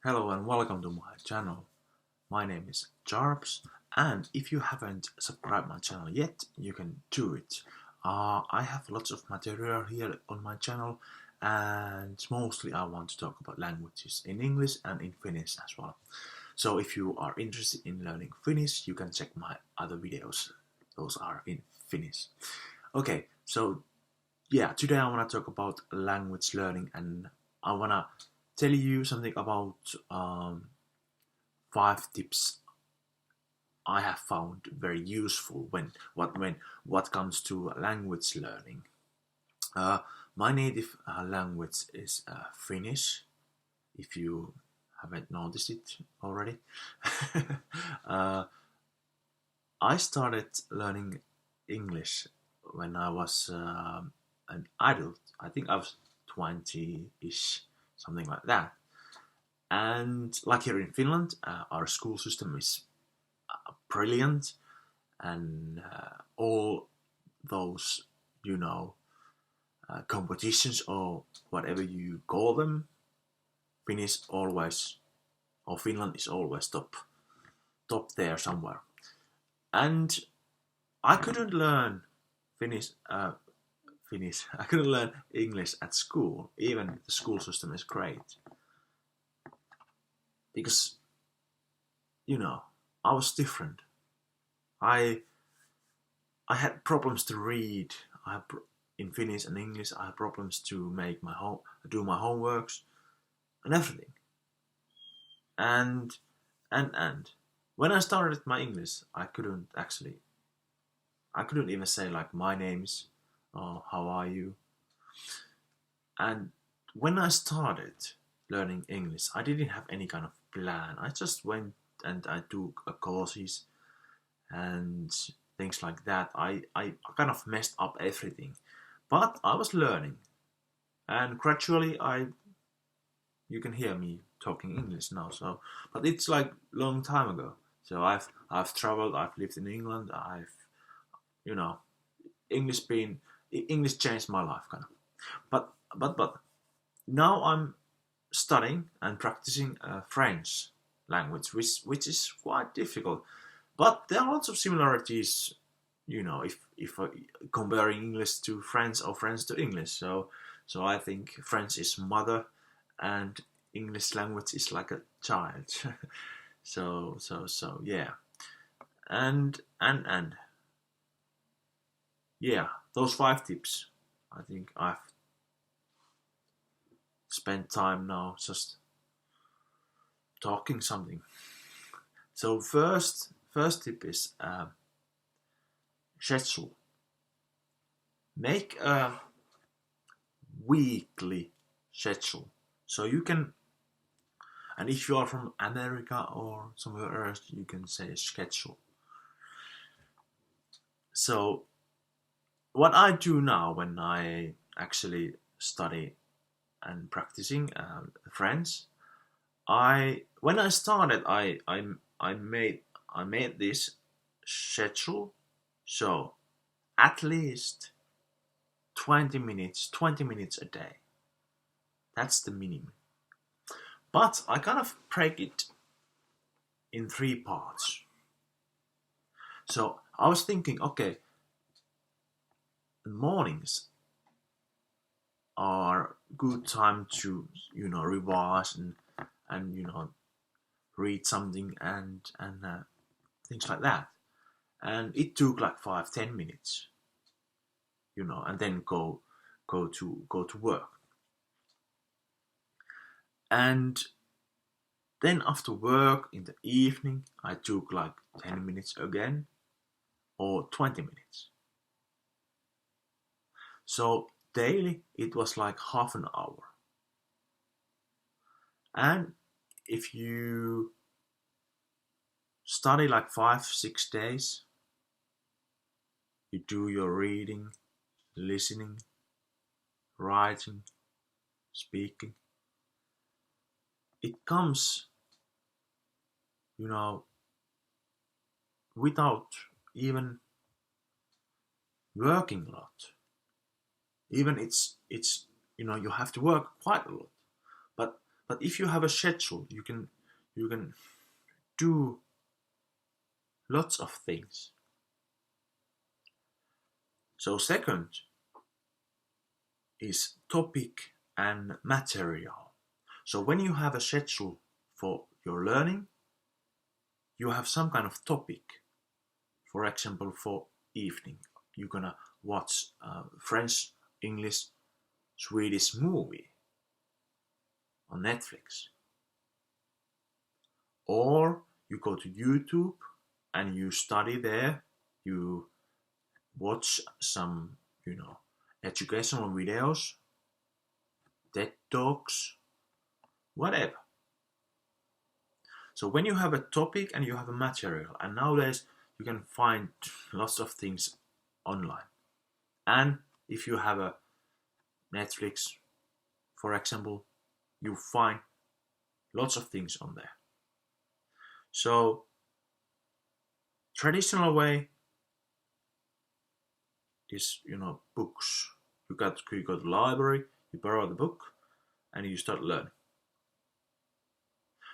Hello and welcome to my channel. My name is Jarps, and if you haven't subscribed my channel yet, you can do it. I have lots of material here on my channel, and mostly I want to talk about languages in English and in Finnish as well. So if you are interested in learning Finnish, you can check my other videos. Those are in Finnish. Okay, so yeah, today I want to talk about language learning, and I want to tell you something about 5 tips I have found very useful when what comes to language learning. Uh, my native language is Finnish. If you haven't noticed it already, uh, I started learning English when I was an adult. I think I was 20-ish, something like that. And like here in Finland, our school system is brilliant, and all those, competitions or whatever you call them, Finnish always, or Finland is always top there somewhere. And I couldn't learn Finnish. I couldn't learn English at school, even the school system is great, because I was different. I had problems to read. In Finnish and English, I had problems to do my homeworks and everything. And when I started my English, I couldn't even say like my name's or how are you. And when I started learning English, I didn't have any kind of plan. I just went and I took courses and things like that. I kind of messed up everything, but I was learning, and gradually you can hear me talking English now. So, but it's like long time ago. So I've traveled. I've lived in England. You know English changed my life kind of. But now I'm studying and practicing French language, which is quite difficult. But there are lots of similarities, if comparing English to French or French to English. So I think French is mother, and English language is like a child. So yeah, and yeah, those 5 tips. I think I've spent time now just talking something. So first tip is schedule. Make a weekly schedule. So you can, and if you are from America or somewhere else, you can say schedule. So what I do now when I actually study and practicing French, when I started, I made this schedule. So at least 20 minutes a day. That's the minimum. But I kind of break it in 3 parts. So I was thinking, okay, mornings are good time to revise and read something and things like that. And it took like 5-10 minutes, and then go to work. And then after work in the evening, I took like 10 minutes again, or 20 minutes. So daily it was like half an hour. And if you study like 5-6 days, you do your reading, listening, writing, speaking, it comes, without even working a lot. Even it's you have to work quite a lot, but But if you have a schedule, you can do lots of things. So second is topic and material. So when you have a schedule for your learning, you have some kind of topic. For example, for evening, you're gonna watch French, English, Swedish movie on Netflix. Or you go to YouTube and you study there, you watch some, educational videos, TED Talks, whatever. So when you have a topic and you have a material, and nowadays you can find lots of things online. And if you have a Netflix, for example, you find lots of things on there. So traditional way is, books. You go to the library, you borrow the book, and you start learning.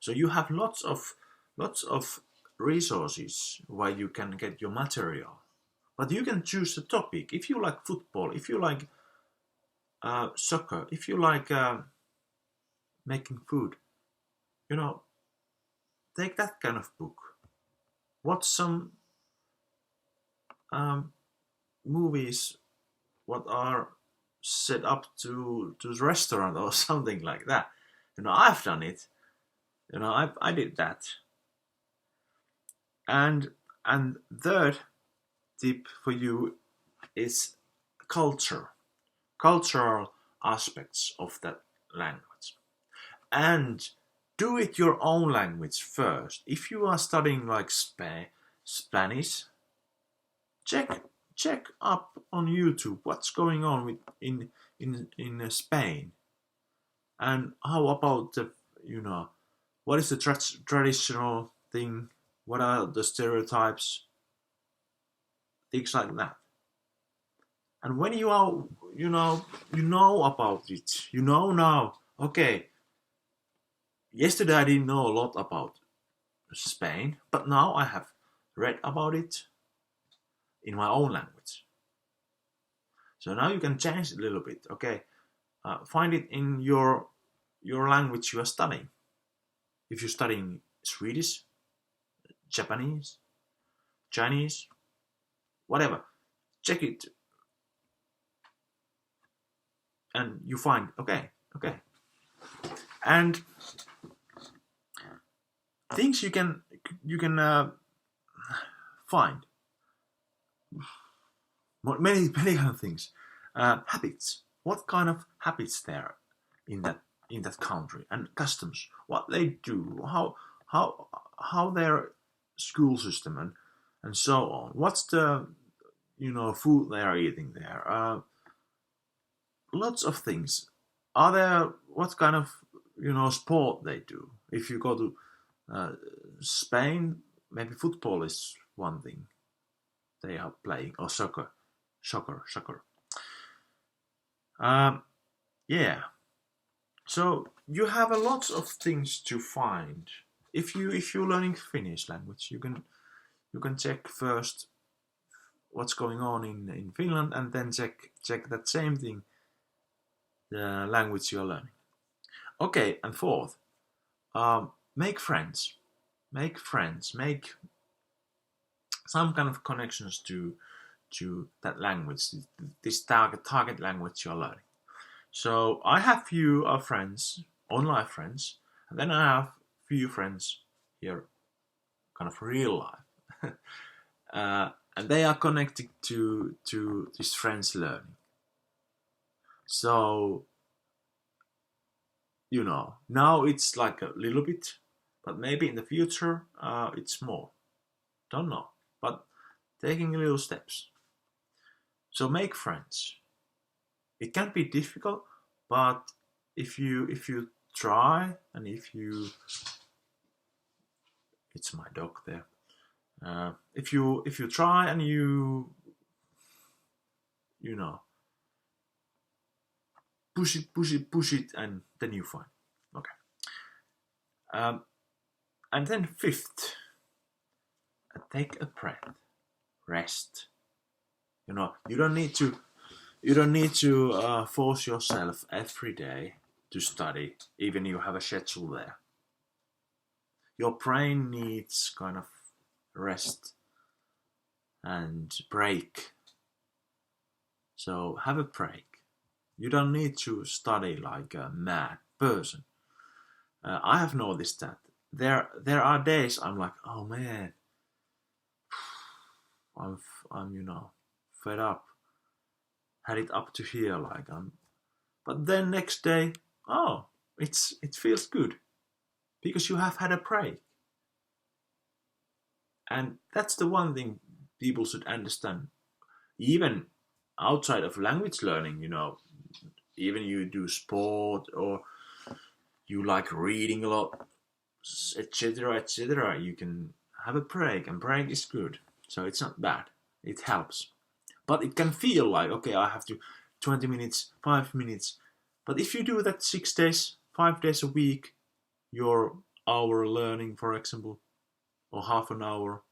So you have lots of resources where you can get your material. But you can choose a topic. If you like football, if you like soccer, if you like making food, take that kind of book. Watch some movies what are set up to the restaurant or something like that. I've done it. I did that. And third tip for you is cultural aspects of that language. And do it your own language first. If you are studying like Spanish, check up on YouTube what's going on in Spain, and how about the what is the traditional thing, what are the stereotypes, things like that. And when you are you know about it, now, okay, yesterday I didn't know a lot about Spain, but now I have read about it in my own language. So now you can change it a little bit. Okay, find it in your language you are studying. If you're studying Swedish, Japanese, Chinese, whatever, check it, and you find okay, and things you can find many kind of things. Habits. What kind of habits there in that country, and customs, what they do, how their school system and so on. What's the food they are eating there? Lots of things. Are there what kind of sport they do? If you go to Spain, maybe football is one thing they are playing, or soccer. Yeah. So you have a lot of things to find. If you're learning Finnish language, you can check first what's going on in Finland, and then check that same thing, the language you're learning. Okay, and fourth, make friends. Make some kind of connections to that language, this target language you're learning. So I have few friends, online friends, and then I have few friends here, kind of real life, and they are connected to this French learning. So now it's like a little bit, but maybe in the future it's more. Don't know, but taking little steps. So make friends. It can be difficult, but if you try, and if you, it's my dog there. If you try and you push it, and then you find. Okay. And then fifth, take a breath, rest. You know, you don't need to force yourself every day to study, even you have a schedule there. Your brain needs kind of rest and break. So have a break. You don't need to study like a mad person. I have noticed that there are days I'm like, oh man, I'm fed up. Had it up to here, like but then next day, oh, it feels good because you have had a break. And that's the one thing people should understand. Even outside of language learning, even you do sport or you like reading a lot, etc., etc., you can have a break, and break is good. So it's not bad. It helps. But it can feel like, okay, I have to 20 minutes, 5 minutes. But if you do that 6 days, 5 days a week, your hour learning, for example, or half an hour,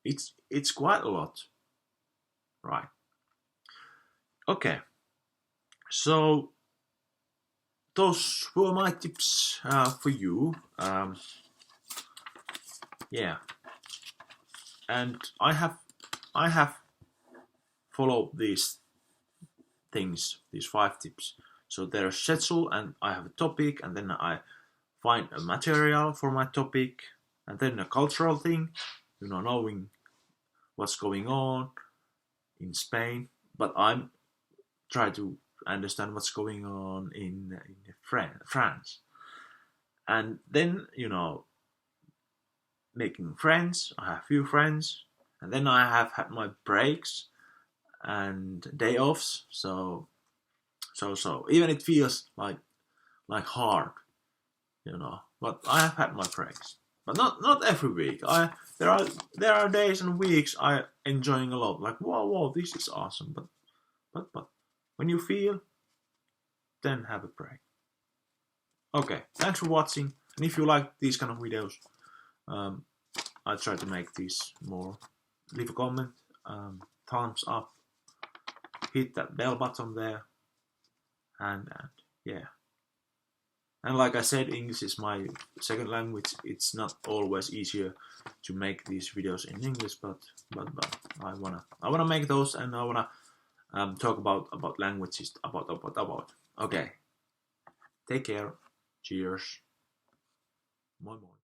it's quite a lot, right? Okay, so those were my tips for you. Yeah, and I have followed these things, these 5 tips. So there's schedule, and I have a topic, and then I find a material for my topic, and then a cultural thing, knowing what's going on in Spain. But I'm trying to understand what's going on in France, and then making friends. I have few friends, and then I have had my breaks and day offs. So even it feels like hard, But I have had my breaks, but not every week. There are days and weeks I enjoying a lot. Like whoa, this is awesome. But when you feel, then have a break. Okay, thanks for watching. And if you like these kind of videos, I try to make these more. Leave a comment, thumbs up, hit that bell button there, and yeah. And like I said, English is my second language. It's not always easier to make these videos in English, but I wanna make those, and I wanna talk about languages about. Okay, take care. Cheers. Moi moi.